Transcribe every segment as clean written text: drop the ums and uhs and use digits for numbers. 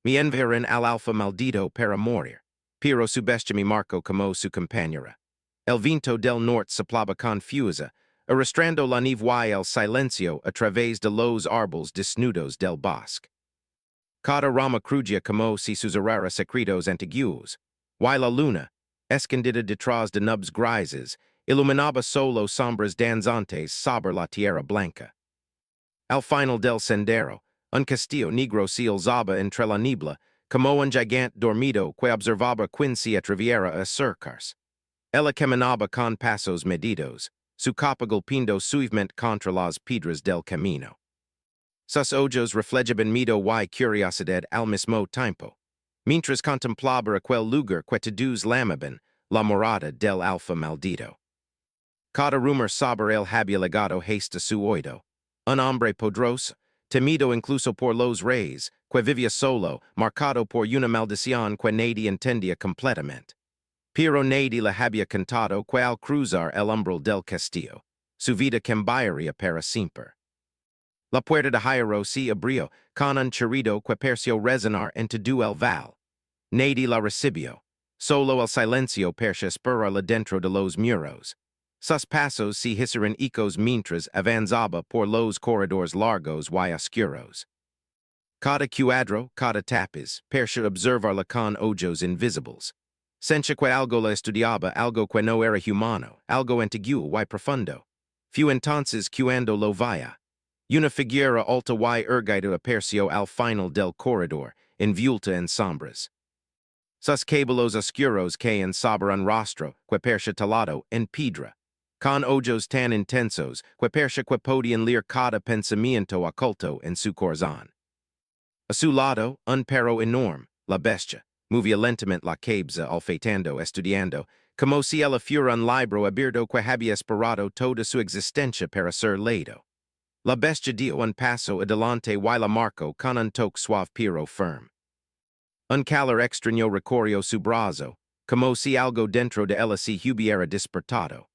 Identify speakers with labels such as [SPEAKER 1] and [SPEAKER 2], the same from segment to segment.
[SPEAKER 1] Mi enveren al alfa maldito para morir. Pero subestimi Marco como su compañera. El viento del norte soplaba confusa, arrastrando la nieve y el silencio a través de los árboles desnudos del bosque. Cada rama crujía como si susurrara secretos antiguos, y la luna, escondida detrás de nubes grises, iluminaba solo sombras danzantes sobre la tierra blanca. Al final del sendero, un castillo negro se alzaba entre la niebla, como un gigante dormido que observaba quince atreviera a acercarse. Ella caminaba con pasos medidos, su capa golpeando suavemente contra las piedras del camino. Sus ojos reflejaban miedo y curiosidad al mismo tiempo, mientras contemplaba aquel lugar que todos llamaban la morada del alfa maldito. Cada rumor sobre él había llegado hasta su oído. Un hombre poderoso, temido incluso por los reyes, que vivía solo, marcado por una maldición que nadie entendía completamente. Pero nadie le había contado que al cruzar el umbral del castillo, su vida cambiaría para siempre. La puerta de hierro se abrió con un chirrido que pareció resonar en todo el val. Nadie la recibió. Solo el silencio parecía esperarla dentro de los muros. Sus pasos se hicieron ecos mientras avanzaba por los corredores largos y oscuros. Cada cuadro, cada tapiz, parecía observarla con ojos invisibles. Sentía que algo la estudiaba, algo que no era humano, algo antiguo y profundo. Fue entonces cuando lo veía. Una figura alta y erguida apareció al final del corredor, envuelta en sombras. Sus cabellos oscuros caen sobre un rostro que parecía talado en piedra, con ojos tan intensos que parecía que podían leer cada pensamiento oculto en su corazón. A su lado, un perro enorme, la bestia, movía lentamente la cabeza olfateando, estudiando, como si ella fuera un libro abierto que había esperado toda su existencia para ser leído. La bestia dio un paso adelante y la marcó con un toque suave pero firme. Un calor extraño recorrió su brazo, como si algo dentro de ella se hubiera despertado.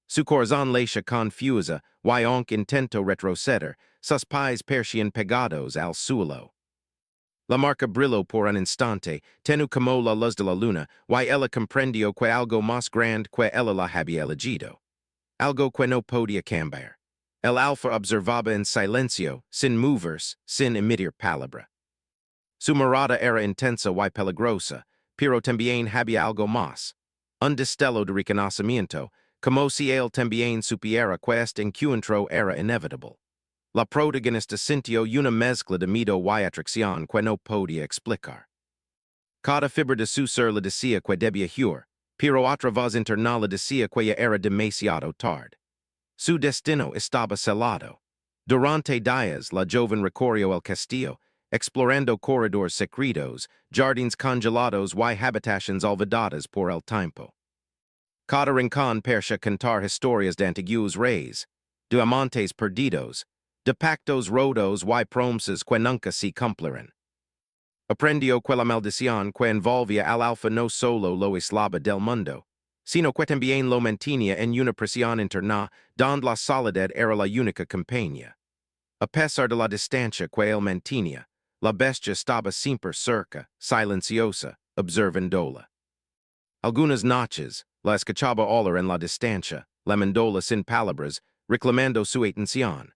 [SPEAKER 1] Su corazón latía confusa, y aunque intentó retroceder, sus pies parecían pegados al suelo. La marca brilló por un instante, tenu como la luz de la luna, y ella comprendió que algo más grande que ella la había elegido. Algo que no podía cambiar. El alfa observaba en silencio, sin moverse, sin emitir palabra. Su mirada era intensa y peligrosa, pero también había algo más. Un destello de reconocimiento, como si él también supiera que este encuentro era inevitable. La protagonista sintió una mezcla de miedo y atracción que no podía explicar. Cada fibra de su ser le decía que debía huir, pero otra voz interna le decía que ya era demasiado tarde. Su destino estaba selado. Durante días, la joven recorrió el castillo, explorando corredores secretos, jardines congelados y habitaciones olvidadas por el tiempo. Cada rincón parecía contar historias de antiguos reyes, de amantes perdidos, de pactos rotos y promesas que nunca se cumplieron. Aprendió que la maldición que envolvía al alfa no solo lo aislaba del mundo, sino que también lo mantenía en una prisión interna donde la soledad era la única compañía. A pesar de la distancia que él mantenía, la bestia estaba siempre cerca, silenciosa, observándola. Algunas noches, la escuchaba oler en la distancia, lamendola sin palabras, reclamando su atención.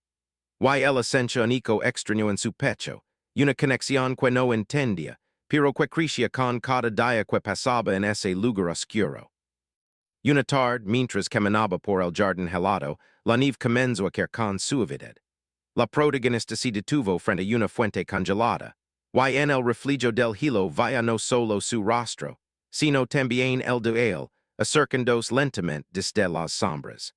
[SPEAKER 1] Y ella sentía un eco extraño en su pecho, una conexión que no entendía, pero que crecía con cada día que pasaba en ese lugar oscuro. Una tarde, mientras caminaba por el jardín helado, la nieve comenzó a caer con suavidad. La protagonista se detuvo frente a una fuente congelada, y en el reflejo del hilo veía no solo su rostro, sino también el de él, acercándose lentamente desde las sombras.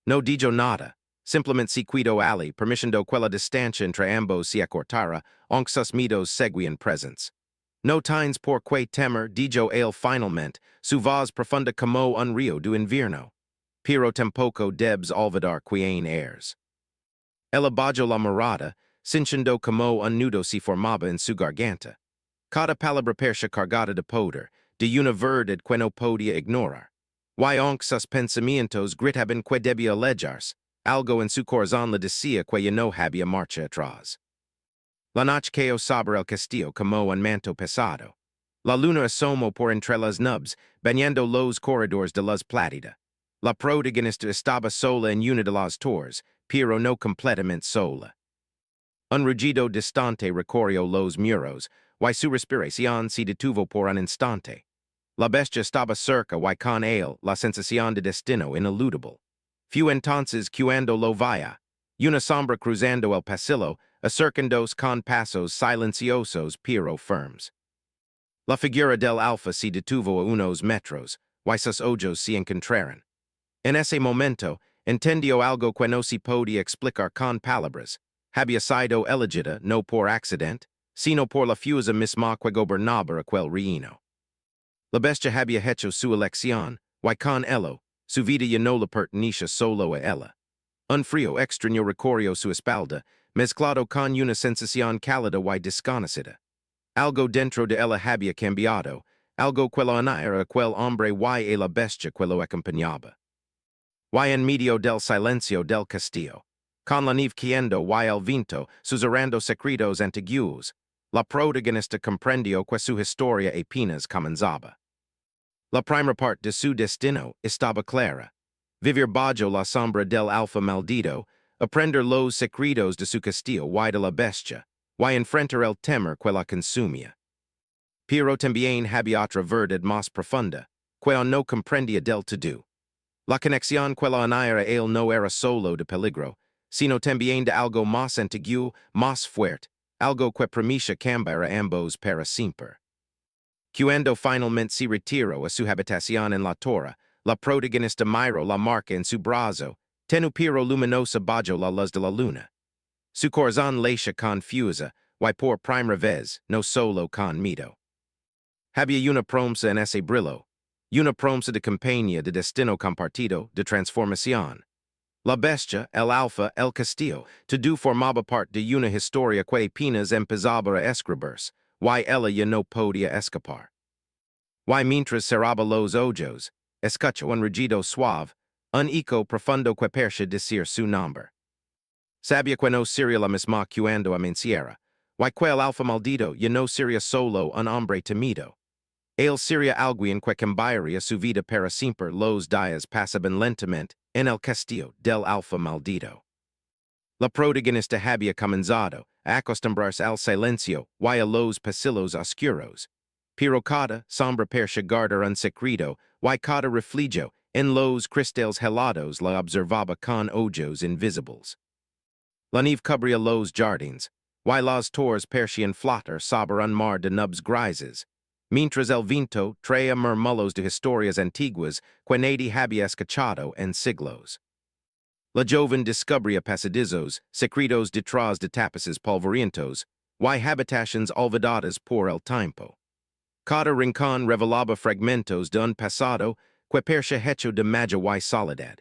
[SPEAKER 1] No dijo nada, simplemente se quedó allí, permitiendo que la distancia entre ambos se acortara, aunque sus miedos seguían presentes. No tienes por qué temer, dijo él finalmente, su voz profunda como un río de invierno. Pero tampoco debes olvidar quién eres. Ella bajó la mirada, sintiendo como un nudo se formaba en su garganta. Cada palabra parecía cargada de poder, de una verdad que no podía ignorar. Y aunque sus pensamientos gritaban que debía alejarse, algo en su corazón le decía que ya no había marcha atrás. La noche que os saber el castillo como un manto pesado. La luna asomo por entre las nubes, bañando los corredores de las plátida. La protagonista estaba sola en una de las torres, pero no completamente sola. Un rugido distante recorrió los muros, y su respiración se detuvo por un instante. La bestia estaba cerca y con él la sensación de destino ineludible. Fue entonces cuando lo vaya. Una sombra cruzando el pasillo, acercándose con pasos silenciosos pero firmes. La figura del alfa se detuvo a unos metros, y sus ojos se encontraron. En ese momento, entendió algo que no se podía explicar con palabras. Había sido elegida no por accidente, sino por la fuerza misma que gobernaba aquel reino. La bestia había hecho su elección, y con ello, su vida ya no le pertenecía solo a ella. Un frío extraño recorrió su espalda, mezclado con una sensación cálida y desconocida. Algo dentro de ella había cambiado, algo que lo unía a aquel hombre y a la bestia que lo acompañaba. Y en medio del silencio del castillo, con la nieve cayendo y el viento susurrando secretos antiguos, la protagonista comprendió que su historia apenas comenzaba. La primera parte de su destino estaba clara. Vivir bajo la sombra del alfa maldito, aprender los secretos de su castillo y de la bestia, y enfrentar el temor que la consumía. Pero también había otra verdad más profunda, que no comprendía del todo. La conexión que la unía a él no era solo de peligro, sino también de algo más antiguo, más fuerte, algo que prometía cambiar a ambos para siempre. Cuando finalmente se retiró a su habitación en la torre, la protagonista miró la marca en su brazo, tenupiro luminosa bajo la luz de la luna. Su corazón latía confusa, y por primera vez, no solo con miedo. Había una promesa en ese brillo, una promesa de compañía de destino compartido, de transformación. La bestia, el alfa, el castillo, todo formaba parte de una historia que apenas empezaba a escribirse, y ella ya no podía escapar. Y mientras cerraba los ojos, escuchó un rugido suave, un eco profundo que parecía decir su nombre. Sabía que no sería la misma cuando amaneciera, y que el alfa maldito ya no sería solo un hombre temido. Él sería alguien que cambiaría su vida para siempre. Los días pasaban lentamente en el castillo del alfa maldito. La protagonista había comenzado a acostumbrarse al silencio y a los pasillos oscuros. Pero cada sombra parecía guardar un secreto y cada refugio en los cristales helados la observaba con ojos invisibles. La nieve cubría los jardines, y las torres parecían flotar sobre un mar de nubes grises, mientras el viento traía murmullos de historias antiguas que nadie había escuchado en siglos. La joven descubría pasadizos, secretos detrás de tapices polvorientos, y habitaciones olvidadas por el tiempo. Cada rincón revelaba fragmentos de un pasado que parecía hecho de magia y soledad.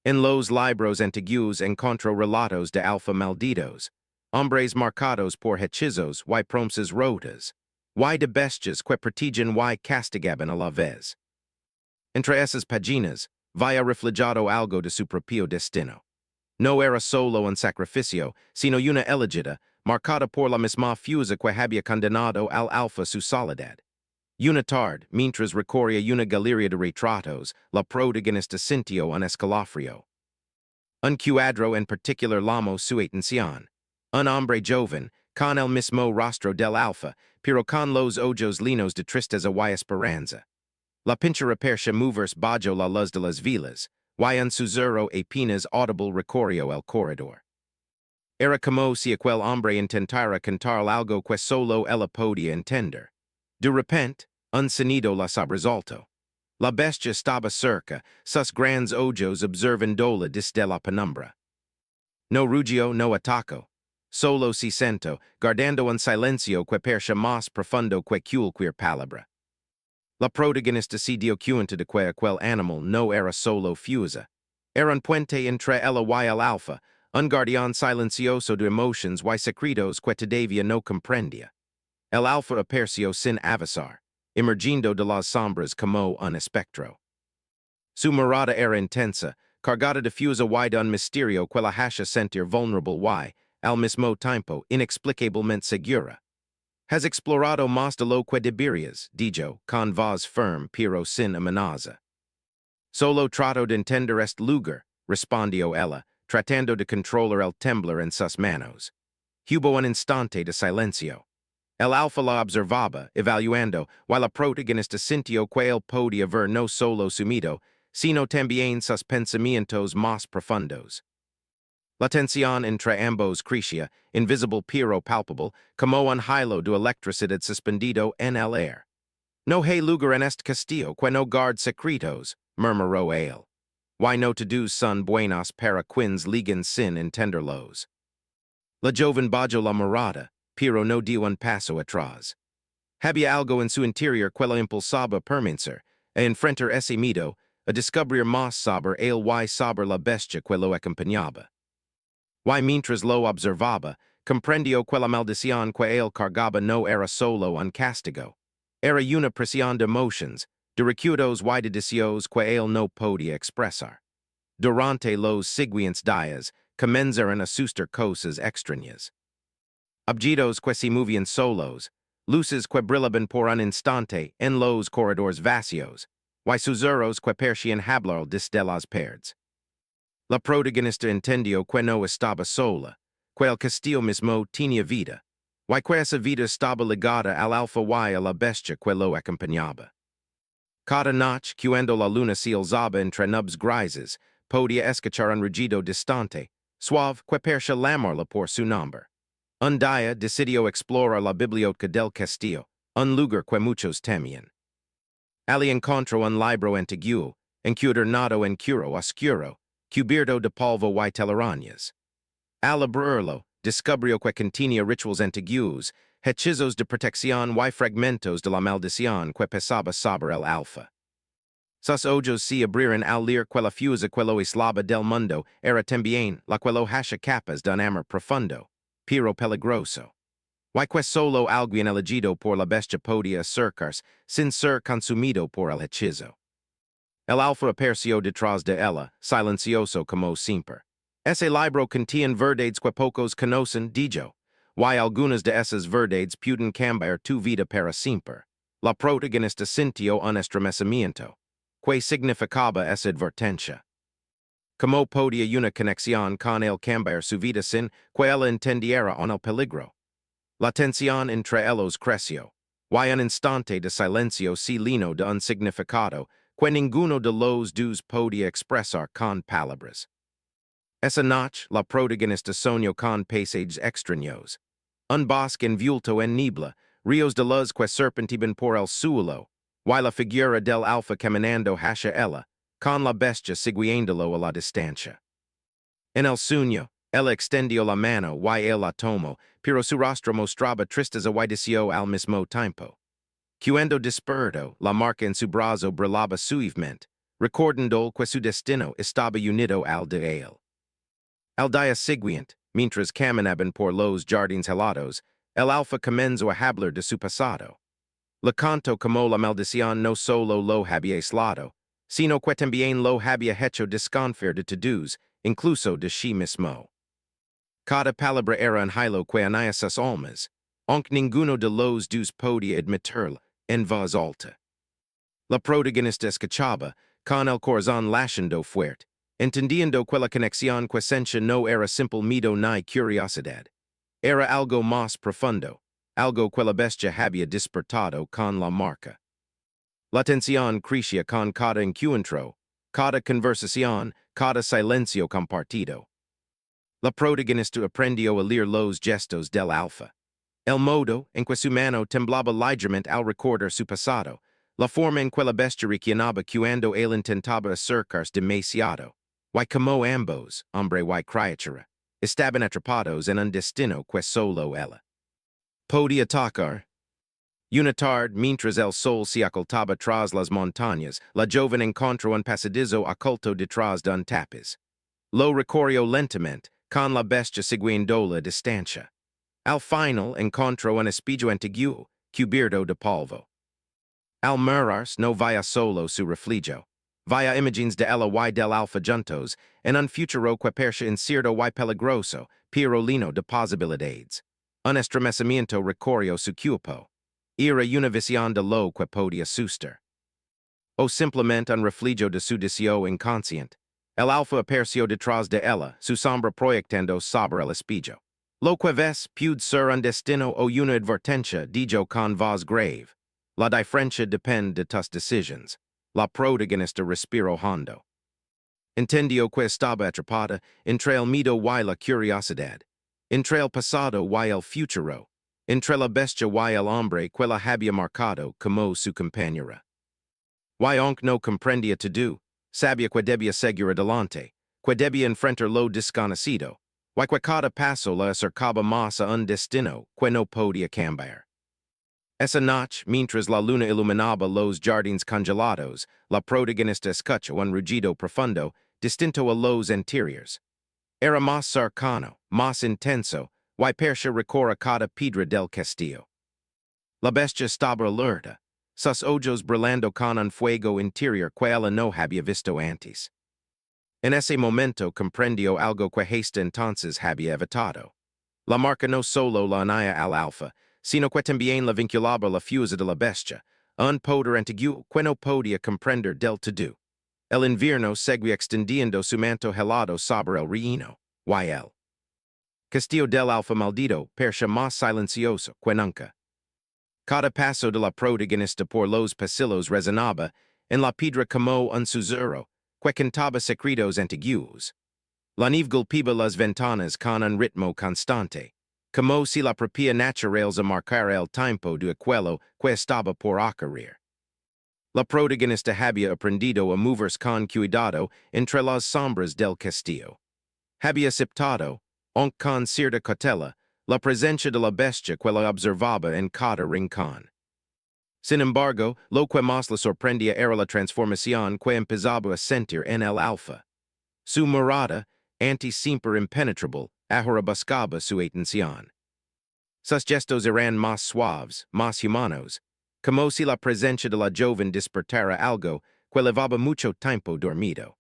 [SPEAKER 1] En los libros antiguos encontró relatos de alfa malditos, hombres marcados por hechizos y promesas rotas, y de bestias que pertigan y castigaban a la vez. Entre esas páginas, vaya reflejado algo de su propio destino. No era solo un sacrificio, sino una elegida, marcada por la misma fuerza que había condenado al alfa su soledad. Una tarde, mientras recorría una galería de retratos, la protagonista sintió un escalofrío. Un cuadro en particular llamó su atención. Un hombre joven, con el mismo rostro del alfa, pero con los ojos llenos de tristeza y esperanza. La pintura parecía moverse bajo la luz de las velas, y un susurro apenas audible recorrió el corredor. Era como si aquel hombre intentara cantar algo que solo ella podía entender. De repente, un sonido la sobresaltó. La bestia estaba cerca, sus grandes ojos observándola desde la penumbra. No rugió, no atacó. Solo se sentó, guardando un silencio que parecía más profundo que cualquier palabra. La protagonista se dio cuenta de que aquel animal no era solo fuerza. Era un puente entre ella y el alfa, un guardián silencioso de emociones y secretos que todavía no comprendía. El alfa apareció sin avisar, emergiendo de las sombras como un espectro. Su mirada era intensa, cargada de fuerza y de un misterio que la hacía sentir vulnerable y, al mismo tiempo inexplicablemente segura. Has explorado más de lo que deberías, dijo, con voz firme pero sin amenaza. Solo trato de entender este lugar, respondió ella, tratando de controlar el temblor en sus manos. Hubo un instante de silencio. El alfa la observaba, evaluando, while la protagonista sintió que él podía ver no solo sumido, sino también sus pensamientos más profundos. La tensión entre ambos crecía, invisible pero palpable, como un hilo de electricidad suspendido en el aire. No hay lugar en este castillo que no guard secretos, murmuró él. Why no todos son buenos para quienes ligan sin entenderlos. La joven bajó la mirada, pero no dio un paso atrás. Había algo en su interior que la impulsaba permanecer, enfrentar ese miedo, a descubrir más sobre él y sobre la bestia que lo acompañaba. Y mientras lo observaba, comprendió que la maldición que él cargaba no era solo un castigo. Era una presión de emociones, de recuerdos y de deseos que él no podía expresar. Durante los siguientes días, comenzaron a suceder cosas extrañas. Objetos que se movían solos, luces que brillaban por un instante en los corredores vacíos, y susurros que parecían hablar desde las paredes. La protagonista entendió que no estaba sola, que el castillo mismo tenía vida, y que esa vida estaba ligada al alfa y a la bestia que lo acompañaba. Cada noche, cuando la luna se alzaba entre nubes grises, podía escuchar un rugido distante, suave que parecía llamarla por su nombre. Un día decidió explorar la biblioteca del castillo, un lugar que muchos temían. Allí encontró un libro antiguo, encudernado en cuero oscuro, cubierto de polvo y telarañas. Al abrirlo, descubrió que contenía rituals antiguos, hechizos de protección y fragmentos de la maldición que pesaba sobre el alfa. Sus ojos se abrieron al leer que la fuerza que lo aislaba del mundo era también la que lo hacía capaz de un amor profundo, pero peligroso. Y que solo alguien elegido por la bestia podía acercarse sin ser consumido por el hechizo. El alfa apareció detrás de ella, silencioso como siempre. Ese libro contiene verdades que pocos conocen, dijo, y algunas de esas verdades pueden cambiar tu vida para siempre. La protagonista sintió un estremecimiento. ¿Qué significaba esa advertencia? ¿Cómo podía una conexión con el cambiar su vida sin que ella entendiera en el peligro? La tensión entre ellos creció, y un instante de silencio se llenó de un significado que ninguno de los dos podía expresar con palabras. Esa noche, la protagonista soñó con paisajes extraños. Un bosque envuelto en niebla, ríos de luz que serpentiban por el suelo, y la figura del alfa caminando hacia ella, con la bestia siguiéndolo a la distancia. En el sueño, ella extendió la mano y él la tomó, pero su rostro mostraba tristeza y deseo al mismo tiempo. Cuando despertó, la marca en su brazo brillaba suavemente, recordando que su destino estaba unido al de él. Al día siguiente, mientras caminaban por los jardines helados, el alfa comenzó a hablar de su pasado. Le contó como la maldición no solo lo había aislado, sino que también lo había hecho desconfiar de todos, incluso de sí mismo. Cada palabra era un hilo que unía sus almas, aunque ninguno de los dos podía admitirla en voz alta. La protagonista escuchaba, con el corazón latiendo fuerte, entendiendo que la conexión que sentía no era simple miedo ni curiosidad. Era algo más profundo, algo que la bestia había despertado con la marca. La tensión crecía con cada encuentro, cada conversación, cada silencio compartido. La protagonista aprendió a leer los gestos del alfa. El modo en que su mano temblaba ligeramente al recordar su pasado, la forma en que la bestia reaccionaba cuando él intentaba acercarse demasiado, y como ambos, hombre y criatura, estaban atrapados en un destino que solo ella podía tocar. Una tarde, mientras el sol se ocultaba tras las montañas, la joven encontró un pasadizo oculto detrás de un tapiz. Lo recorrió lentamente, con la bestia siguiendo la distancia. Al final encontró un espejo antiguo, cubierto de polvo. Al mirarse no veía solo su reflejo. via imagines de ella y del alfa juntos, en un futuro que perscia incierto y peligroso, pirolino de posibilidades. Un estremecimiento recorrió su cuerpo. Era una visión de lo que podía suster. O simplemente un reflejo de su deseo inconsciente. El alfa apareció detrás de ella, su sombra proyectando sobre el espejo. Lo que ves puede ser un destino o una advertencia, dijo con voz grave. La diferencia depende de tus decisiones. La protagonista respiró hondo. Entendió que estaba atrapada entre el miedo y la curiosidad, entre el pasado y el futuro, entre la bestia y el hombre que la había marcado como su compañera. Y aunque no comprendía todo, sabía que debía seguir adelante, que debía enfrentar lo desconocido, y que cada paso la acercaba más a un destino que no podía cambiar. Esa noche, mientras la luna iluminaba los jardines congelados, la protagonista escuchó un rugido profundo, distinto a los anteriores. Era más cercano, más intenso, y parecía recorrer cada piedra del castillo. La bestia estaba alerta, sus ojos brillando con un fuego interior que ella no había visto antes. En ese momento comprendió algo que hasta entonces había evitado. La marca no solo la unía al alfa, sino que también la vinculaba la fuerza de la bestia, un poder antiguo que no podía comprender del todo. El invierno seguía extendiendo su manto helado sobre el reino, y el castillo del alfa maldito parecía más silencioso que nunca. Cada paso de la protagonista por los pasillos resonaba en la piedra como un susurro, que cantaba secretos antiguos. La nieve golpeaba las ventanas con un ritmo constante, como si la propia naturaleza marcara el tiempo de aquello que estaba por ocurrir. La protagonista había aprendido a moverse con cuidado entre las sombras del castillo. Había aceptado, aunque con cierta cautela, la presencia de la bestia que la observaba en cada rincón. Sin embargo, lo que más la sorprendía era la transformación que empezaba a sentir en el alfa. Su mirada, antes siempre impenetrable, ahora buscaba su atención. Sus gestos eran más suaves, más humanos, como si la presencia de la joven despertara algo que llevaba mucho tiempo dormido.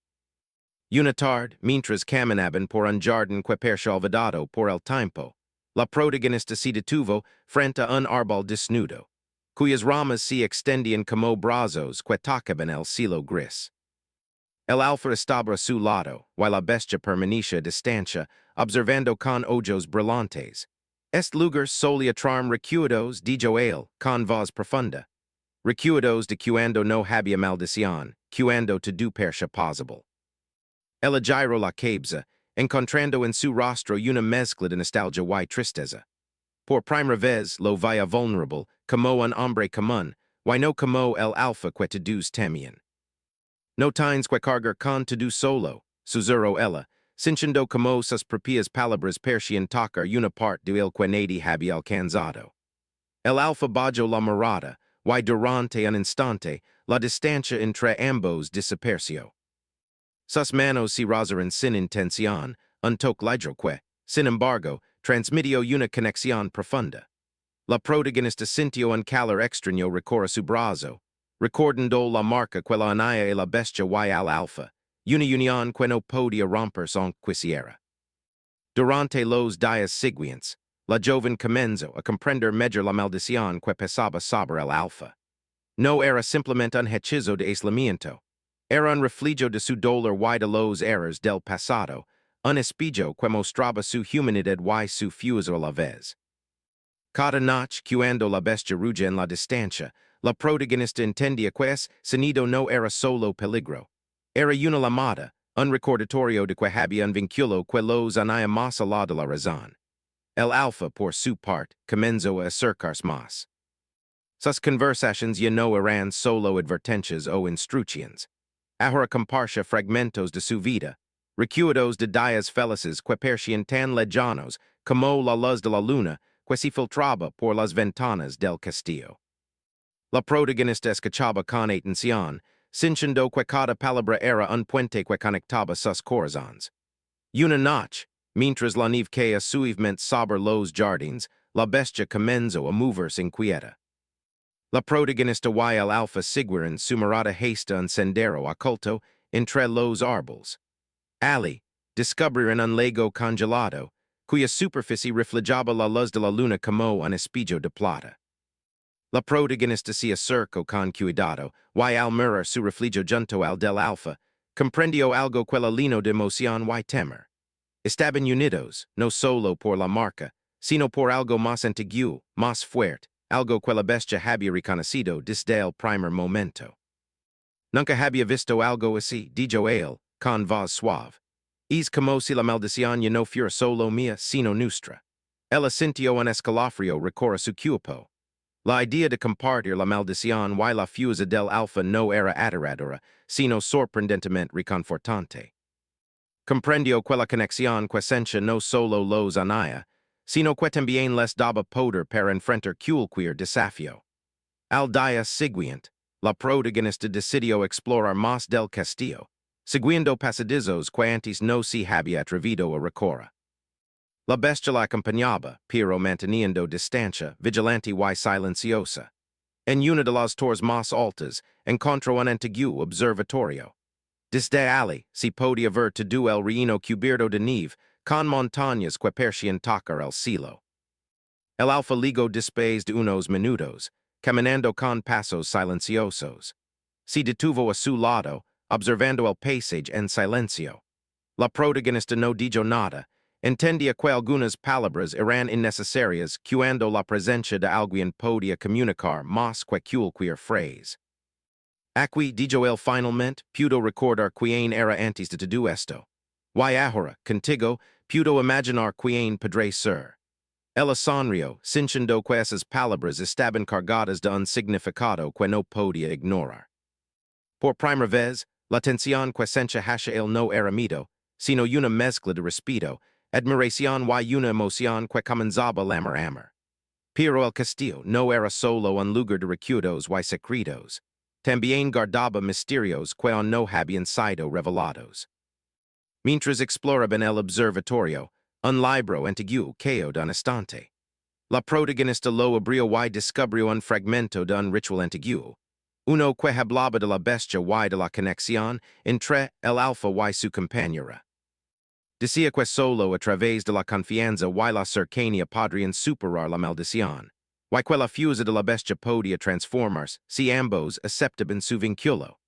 [SPEAKER 1] Una tarde, mientras caminaban por un jardín que parecía olvidado por el tiempo, la protagonista se detuvo frente a un árbol desnudo, cuyas ramas se extendían como brazos que tocaban el cielo gris. El alfa estaba a su lado, y la bestia permanecía a distancia, observando con ojos brillantes. Este lugar solía traerme recuerdos, dijo él, con voz profunda. Recuerdos de cuando no había maldición, cuando todo parecía posible. Ella giró la cabeza, encontrando en su rostro una mezcla de nostalgia y tristeza. Por primera vez lo veía vulnerable, como un hombre común, y no como el alfa que todos temían. No tienes que cargar con todo solo, susurró ella, sintiendo como sus propias palabras parecían tocar una parte de él que nadie había alcanzado. El alfa bajó la mirada, y durante un instante, la distancia entre ambos desapareció. Sus manos se rozaron sin intención, un toque ligero que, sin embargo, transmitió una conexión profunda. La protagonista sintió un calor extraño recorrer su brazo, recordando la marca que la unía y la bestia y al alfa, una unión que no podía romperse aunque quisiera. Durante los días siguientes, la joven comenzó a comprender mejor la maldición que pesaba sobre el alfa. No era simplemente un hechizo de aislamiento, era un reflejo de su dolor y de los errores del pasado, un espejo que mostraba su humanidad y su fuerza a la vez. Cada noche, cuando la bestia ruge en la distancia, la protagonista entendía que ese sonido no era solo peligro. Era una llamada, un recordatorio de que había un vínculo que los unía más allá de la razón. El alfa, por su parte, comenzó a acercarse más. Sus conversaciones ya no eran solo advertencias o instrucciones. Ahora compartía fragmentos de su vida, recuerdos de días felices que parecían tan lejanos como la luz de la luna que se filtraba por las ventanas del castillo. La protagonista escuchaba con atención, sintiendo que cada palabra era un puente que conectaba sus corazones. Una noche, mientras la nieve caía suavemente sobre los jardines, la bestia comenzó a moverse inquieta. La protagonista y el alfa siguieren sumerada hasta un sendero oculto entre los árboles. Ali, descubriren un lago congelado, cuya superficie reflejaba la luz de la luna como un espejo de plata. La protagonista se acercó con cuidado, y al mirar su reflejo junto al del alfa, comprendió algo que la llenó de emoción y temor. Estaban unidos, no solo por la marca, sino por algo más antiguo, más fuerte, algo que la bestia había reconocido desde el primer momento. Nunca había visto algo así, dijo él, con voz suave. Es como si la maldición ya no fuera solo mía, sino nuestra. Ella sintió un escalofrío recorrer su cuerpo. La idea de compartir la maldición y la fuerza del alfa no era aterradora, sino sorprendentemente reconfortante. Comprendió que la conexión que sentia no solo los unía, sino que también les daba poder para enfrentar cualquier desafío. Al día siguiente, la protagonista decidió explorar más del castillo, siguiendo pasadizos que antes no se había atrevido a recorrer. La bestia la acompañaba, pero manteniendo distancia, vigilante y silenciosa. En una de las torres más altas, encontró un antiguo observatorio. Desde allí, se podía ver todo el reino cubierto de nieve, con montañas que parecían tocar el cielo. El alfa ligó después de unos minutos, caminando con pasos silenciosos. Se detuvo a su lado, observando el paisaje en silencio. La protagonista no dijo nada, entendía que algunas palabras eran innecesarias cuando la presencia de alguien podía comunicar más que cualquier frase. Aquí, dijo él finalmente, pudo recordar quién era antes de todo esto. Y ahora, contigo, pudo imaginar quién podré ser. Ella sonrió, sintiendo que esas palabras estaban cargadas de un significado que no podía ignorar. Por primera vez, la tensión que sentía hacia él no era miedo, sino una mezcla de respeto, admiración y una emoción que comenzaba a amar. Pero el castillo no era solo un lugar de recuerdos y secretos. También guardaba misterios que aún no habían sido revelados. Mientras exploraban el observatorio, un libro antiguo cayó de un estante. La protagonista lo abrió y descubrió un fragmento de un ritual antiguo. Uno que hablaba de la bestia y de la conexión entre el alfa y su compañera. Decía que solo a través de la confianza y la cercanía podrían superar la maldición, y que la fuerza de la bestia podía transformarse si ambos aceptaban su vínculo.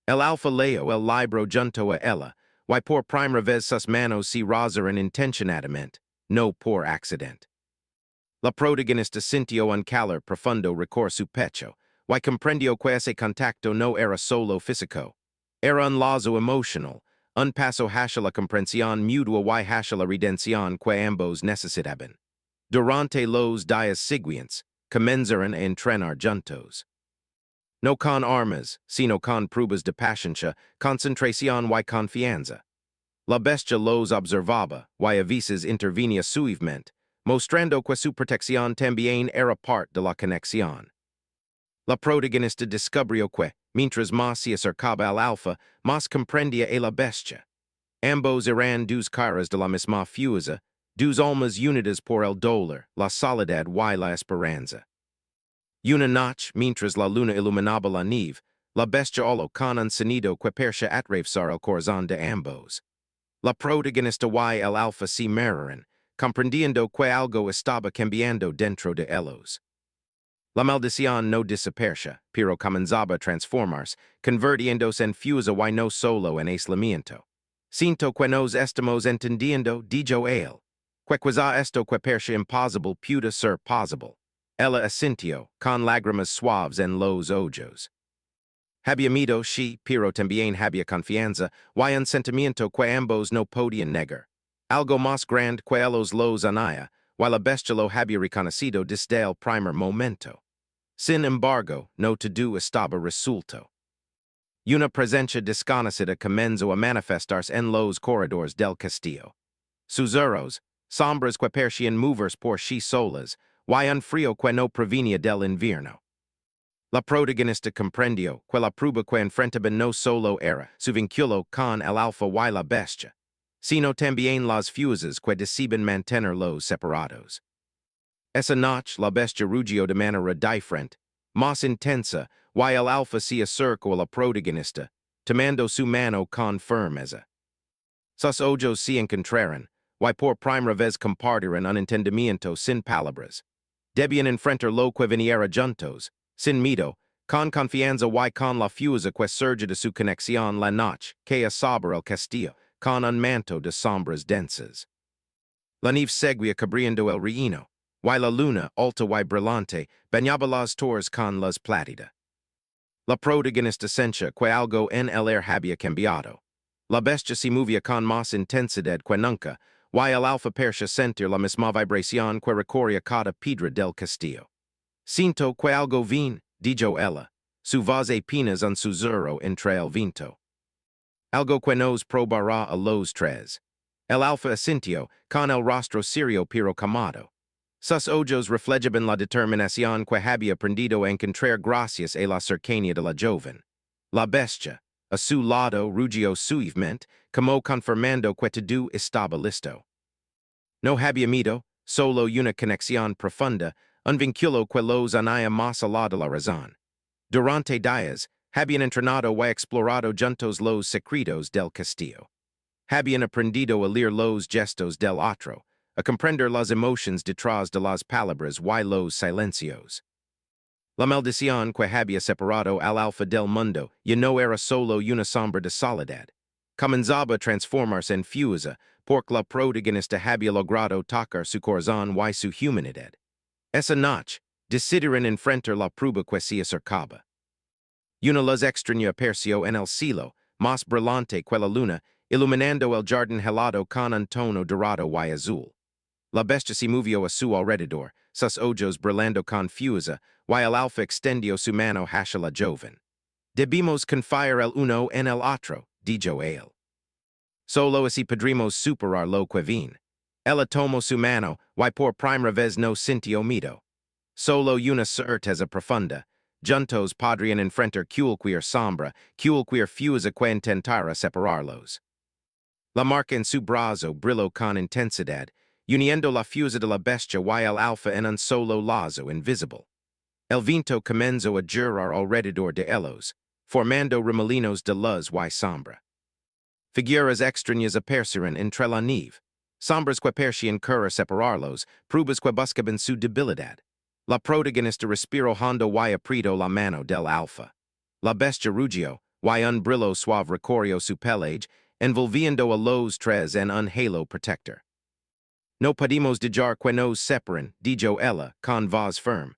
[SPEAKER 1] El alfa leyó el libro junto a ella, y por primera vez sus manos se rozaron intencionadamente, no por accidente. La protagonista sintió un calor profundo recorrer su pecho, y comprendió que ese contacto no era solo físico. Era un lazo emocional, un paso hacia la comprensión mutua y hacia la redención que ambos necesitaban. Durante los días siguientes, comenzaron a entrenar juntos. No con armas, sino con pruebas de paciencia, concentración y confianza. La bestia los observaba, y a veces intervenía suavemente, mostrando que su protección también era parte de la conexión. La protagonista descubrió que, mientras más se acercaba al alfa, más comprendía a la bestia. Ambos eran dos caras de la misma fuerza, dos almas unidas por el dolor, la soledad y la esperanza. Una noche, mientras la luna iluminaba la nieve, la bestia habló con un sonido que parecía atravesar el corazón de ambos. La protagonista y el alfa se miraron, comprendiendo que algo estaba cambiando dentro de ellos. La maldición no desaparecía, pero comenzaba a transformarse, convirtiéndose en fuerza y no solo en aislamiento. Siento que nos estamos entendiendo, dijo él. Que quizá esto que parecía imposible pueda ser posible. Ella asintió, con lágrimas suaves en los ojos. Había miedo, sí, pero también había confianza, y un sentimiento que ambos no podían negar. Algo más grande que ellos los unía, y la bestia lo había reconocido desde el primer momento. Sin embargo, no todo estaba resuelto. Una presencia desconocida comenzó a manifestarse en los corredores del castillo. Susurros, sombras que parecían moverse por sí solas, y un frío que no provenía del invierno. La protagonista comprendió que la prueba que enfrentaban no solo era su vínculo con el alfa y la bestia, sino también las fuerzas que deciden mantenerlos separados. Esa noche la bestia rugió de manera diferente, Mas intensa, y el alfa si acerca la protagonista, tomando su mano con firmeza. Sus ojos se encontraron, y por primera vez compartieron un entendimiento sin palabras. Debían enfrentar lo que viniera juntos, sin miedo, con confianza y con la fuerza que surge de su conexión la noche, que asabra el castillo, con un manto de sombras densas. La nieve seguía cubriendo el reino, y la luna, alta y brillante, bañaba las torres con luz plátida. La protagonista sentía que algo en el aire había cambiado. La bestia se movía con más intensidad que nunca, y el alfa parecía sentir la misma vibración que recorría cada piedra del castillo. Siento que algo vin, dijo ella, su voz apenas un susurro entre el viento. Algo que nos probará a los tres. El alfa asintió, con el rostro serio pero calmado. Sus ojos reflejaban la determinación que había aprendido a encontrar gracias a la cercanía de la joven. La bestia, a su lado, rugió suavemente, como confirmando que todo estaba listo. No había miedo, solo una conexión profunda, un vínculo que los unía más allá de la razón. Durante días, habían entrenado y explorado juntos los secretos del castillo. Habían aprendido a leer los gestos del otro, a comprender las emociones detrás de las palabras y los silencios. La maldición que había separado al alfa del mundo ya no era solo una sombra de soledad. Comenzaba a transformarse en fuerza, porque la protagonista había logrado tocar su corazón y su humanidad. Esa noche, decidieron enfrentar la prueba que se acercaba. Una luz extraña apareció en el cielo, más brillante que la luna, iluminando el jardín helado con un tono dorado y azul. La bestia se movió a su alrededor, sus ojos brillando con fuerza, y el alfa extendió su mano hacia la joven. Debimos confiar el uno en el otro, dijo él. Solo así podremos superar lo que vin. Ella tomó su mano, y por primera vez no sintió miedo. Solo una certeza profunda. Juntos podrían enfrentar cualquier sombra, cualquier fuerza que intentara separarlos. La marca en su brazo brilló con intensidad, uniendo la fuerza de la bestia y el alfa en un solo lazo invisible. El viento comenzó a girar alrededor de ellos, formando remolinos de luz y sombra. Figuras extrañas aparecieron entre la nieve, sombras que parecían querer separarlos, pruebas que buscaban su debilidad. La protagonista respiró hondo y apretó la mano del alfa. La bestia rugió, y un brillo suave recorrió su pelage, envolviendo a los tres en un halo protector. No podemos dejar que nos separen, dijo ella, con voz firme.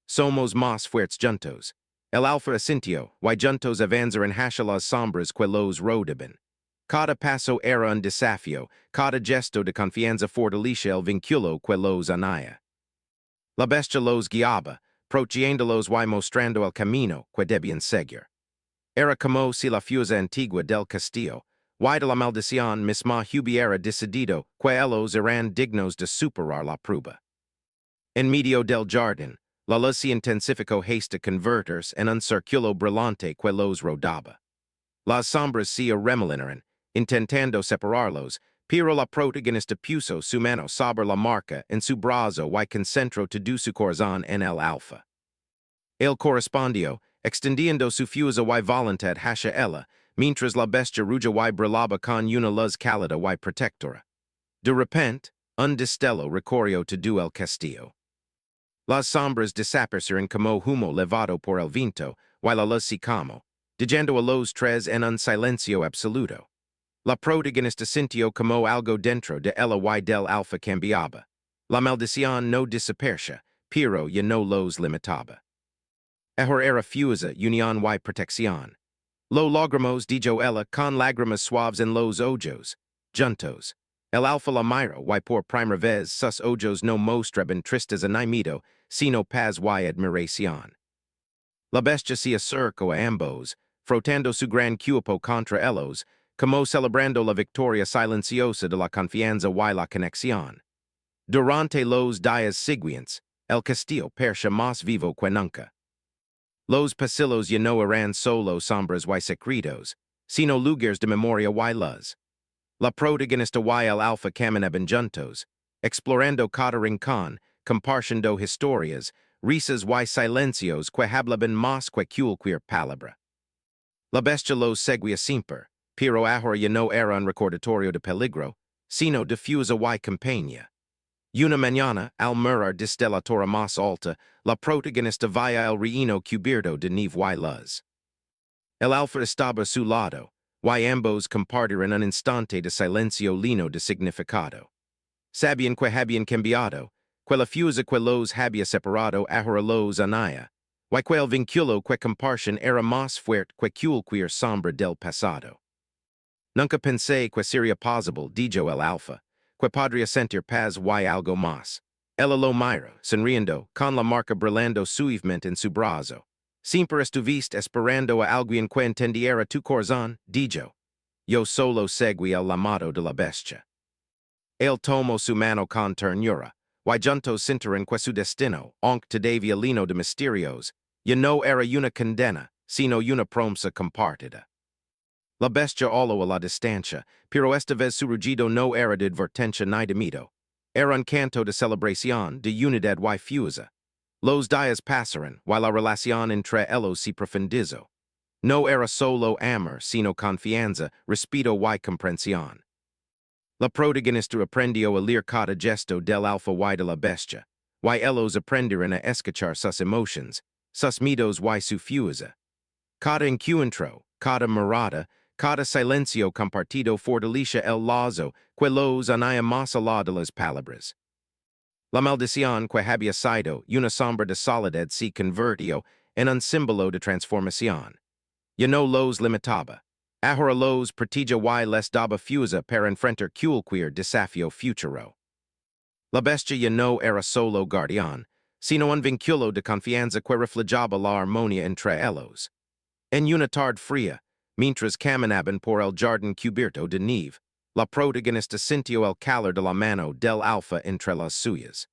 [SPEAKER 1] Somos más fuertes juntos. El alfa asintió, y juntos avanzaron hacia las sombras que los rodeaban. Cada paso era un desafío, cada gesto de confianza fortalecía el vínculo que los unía. La bestia los guiaba, protegiéndolos y mostrando el camino que debían seguir. Era como si la fuerza antigua del castillo, y de la maldición misma hubiera decidido que ellos eran dignos de superar la prueba. En medio del jardín, la luz se intensificó hasta convertirse en un círculo brillante que los rodeaba. Las sombras se arremolinaron, intentando separarlos, pero la protagonista puso su mano sobre la marca en su brazo y concentró todo su corazón en el alfa. Él correspondió, extendiendo su fuerza y voluntad hacia ella, mientras la bestia ruja y brillaba con una luz cálida y protectora. De repente, un destello recorrió todo el castillo. Las sombras desaparecieron como humo levado por el viento, y la luz se calmó, dejando a los tres en un silencio absoluto. La protagonista sintió como algo dentro de ella y del alfa cambiaba. La maldición no desaparecía, pero ya no los limitaba. Ahora era fuerza, unión y protección. Lo logramos, dijo ella, con lágrimas suaves en los ojos. Juntos. El alfa la miró y por primera vez sus ojos no mostraban tristeza ni miedo, sino paz y admiración. La bestia se acercó a ambos, frotando su gran cuerpo contra ellos, como celebrando la victoria silenciosa de la confianza y la conexión. Durante los días siguientes, el castillo parecía más vivo que nunca. Los pasillos ya no eran solo sombras y secretos, sino lugares de memoria y luz. La protagonista y el alfa caminaban juntos, explorando cada rincón, compartiendo historias, risas y silencios que hablaban más que cualquier palabra. La bestia los seguía siempre, pero ahora ya no era un recordatorio de peligro, sino difusa y compañía. Una mañana, al mirar desde la torre más alta, la protagonista vaya el reino cubierto de nieve y luz. El alfa estaba a su lado, y ambos compartieron un instante de silencio lleno de significado. Sabían que habían cambiado, que la fusa que los había separado ahora los unía, y que el vínculo que compartían era más fuerte que cualquier sombra del pasado. Nunca pensé que sería posible, dijo el alfa, que podría sentir paz y algo más. Ella lo mira, sonriendo, con la marca brillando suavemente en su brazo. Siempre estuviste esperando a alguien que entendiera tu corazón, dijo. Yo solo seguí el llamado de la bestia. Él tomó su mano con ternura, y juntos sintieron que su destino, aunque todavía lleno de misterios, ya no era una condena, sino una promesa compartida. La bestia habló a la distancia, pero esta vez su rugido no era de advertencia ni de miedo. Era un canto de celebración, de unidad y fusa. Los días pasaron, y la relación entre ellos se profundizó. No era solo amor, sino confianza, respeto y comprensión. La protagonista aprendió a leer cada gesto del alfa y de la bestia, y ellos aprendieron a escuchar sus emociones, sus miedos y su fusa. Cada encuentro, cada mirada, cada silencio compartido fortalecía el lazo que los unía más allá de las palabras. La maldición que había sido una sombra de soledad se convirtió en un símbolo de transformación. Ya no los limitaba. Ahora los protegía y les daba fuerza para enfrentar cualquier desafío futuro. La bestia ya no era solo guardián, sino un vínculo de confianza que reflejaba la armonía entre ellos. En una tarde fría, mientras caminaban por el jardín cubierto de nieve, la protagonista sintió el calor de la mano del alfa entre las suyas.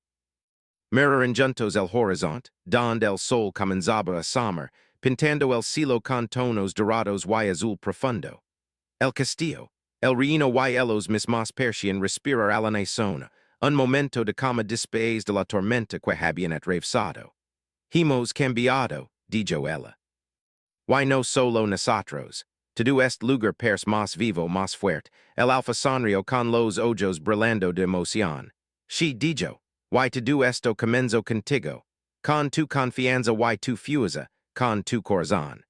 [SPEAKER 1] Miraron juntos el horizonte, donde el sol comenzaba a asomar, pintando el cielo con tonos dorados y azul profundo. El castillo, el reino y los mismos parecían respirar a la nación, un momento de calma después de la tormenta que habían atravesado. Hemos cambiado, dijo ella. Y no solo nosotros. Todo este lugar parece más vivo, más fuerte. El alfa sonrió con los ojos brillando de emoción. She dijo, y todo esto comenzó contigo, con tu confianza y tu fuerza, con tu corazón.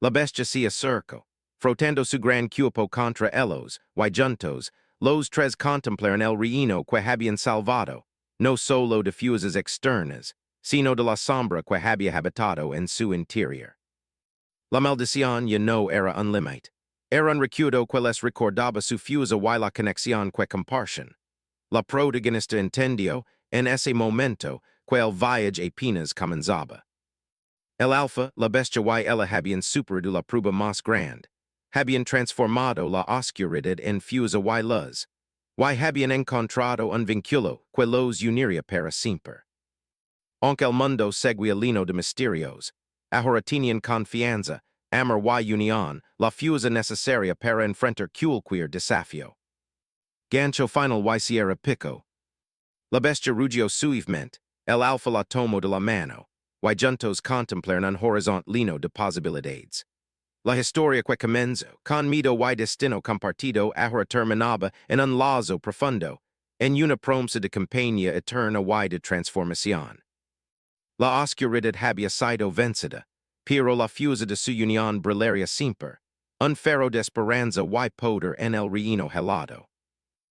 [SPEAKER 1] La bestia se acercó, frotando su gran cuerpo contra ellos, y juntos, los tres contemplaron el reino que habían salvado, no solo de fuerzas externas, sino de la sombra que había habitado en su interior. La maldición ya no era un límite. Era un recuerdo que les recordaba su fuerza y la conexión que compartían. La protagonista entendió, en ese momento, que el viaje apenas comenzaba. El alfa, la bestia y ella habían superado la prueba más grande. Habían transformado la oscuridad en fuerza y luz. Y habían encontrado un vínculo que los uniría para siempre. Aunque el mundo seguía lleno de misterios, ahora tenían confianza, amor y unión, la fuerza necesaria para enfrentar cualquier desafío. Gancho final y Sierra Pico. La bestia rugió suavemente, el alfa la tomó de la mano, y juntos contemplaron un horizonte lleno de posibilidades. La historia que comenzó, con miedo y destino compartido, ahora terminaba en un lazo profundo, en una promesa de compañía eterna y de transformación. La oscuridad había sido vencida, pero la fuerza de su unión brillaría siempre, un faro de esperanza y poder en el reino helado.